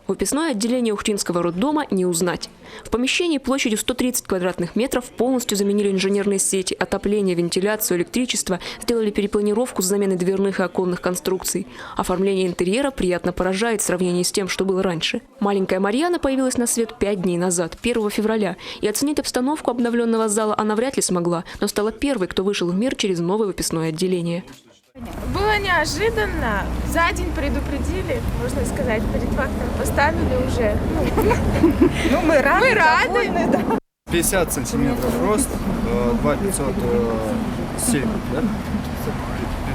Выписное отделение Ухтинского роддома не узнать. В помещении площадью 130 квадратных метров полностью заменили инженерные сети, отопление, вентиляцию, электричество, сделали перепланировку с заменой дверных и оконных конструкций. Оформление интерьера приятно поражает в сравнении с тем, что было раньше. Маленькая Марьяна появилась на свет 5 дней назад, 1 февраля, и оценить обстановку обновленного зала она вряд ли смогла, но стала первой, кто вышел в мир через новое выписное отделение. Было неожиданно. За день предупредили, можно сказать, перед фактом поставили уже. Ну, мы рады. 50 сантиметров рост, 2,507, да?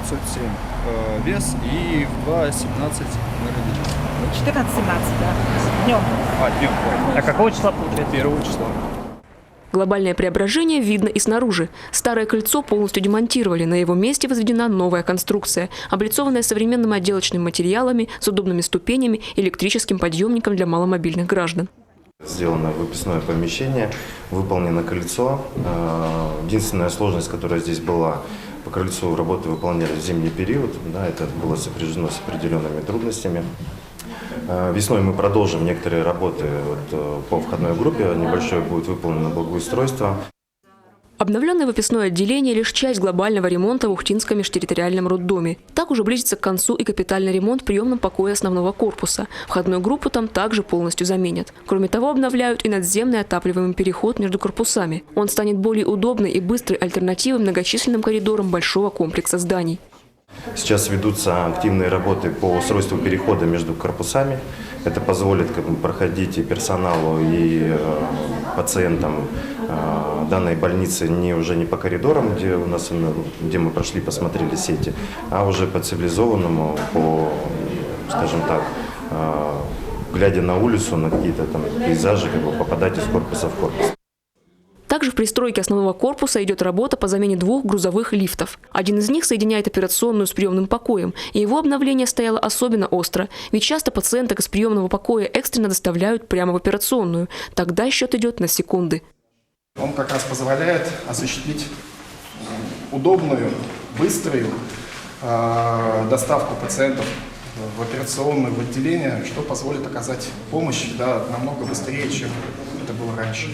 507 вес и в 2,17 родились. 14-17, да. Днем. Днем. А какого числа получается? 1 числа. Глобальное преображение видно и снаружи. Старое кольцо полностью демонтировали, на его месте возведена новая конструкция, облицованная современными отделочными материалами, с удобными ступенями, электрическим подъемником для маломобильных граждан. Сделано выписное помещение, выполнено крыльцо. Единственная сложность, которая здесь была, по крыльцу работы выполняли в зимний период, да, это было сопряжено с определенными трудностями. Весной мы продолжим некоторые работы по входной группе, небольшое будет выполнено благоустройство. Обновленное выписное отделение – лишь часть глобального ремонта в Ухтинском межтерриториальном роддоме. Так уже близится к концу и капитальный ремонт в приемном покое основного корпуса. Входную группу там также полностью заменят. Кроме того, обновляют и надземный отапливаемый переход между корпусами. Он станет более удобной и быстрой альтернативой многочисленным коридорам большого комплекса зданий. Сейчас ведутся активные работы по устройству перехода между корпусами. Это позволит проходить и персоналу, и пациентам данной больницы уже не по коридорам, где мы прошли, посмотрели сети, а уже по цивилизованному, скажем так, глядя на улицу, на какие-то там пейзажи, попадать из корпуса в корпус. Также в пристройке основного корпуса идет работа по замене 2 грузовых лифтов. Один из них соединяет операционную с приемным покоем, и его обновление стояло особенно остро, ведь часто пациенток из приемного покоя экстренно доставляют прямо в операционную. Тогда счет идет на секунды. Он как раз позволяет осуществить удобную, быструю доставку пациентов в операционную, в отделение, что позволит оказать помощь намного быстрее, чем это было раньше.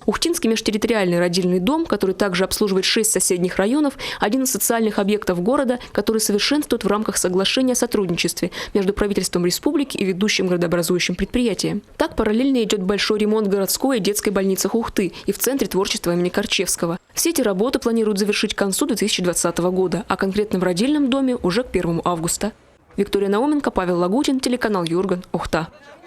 Ухтинский межтерриториальный родильный дом, который также обслуживает 6 соседних районов, один из социальных объектов города, который совершенствует в рамках соглашения о сотрудничестве между правительством республики и ведущим градообразующим предприятием. Так параллельно идет большой ремонт городской и детской больницы Ухты и в Центре творчества имени Корчевского. Все эти работы планируют завершить к концу 2020 года, а конкретно в родильном доме уже к 1 августа. Виктория Науменко, Павел Лагутин, телеканал Юрган, Ухта.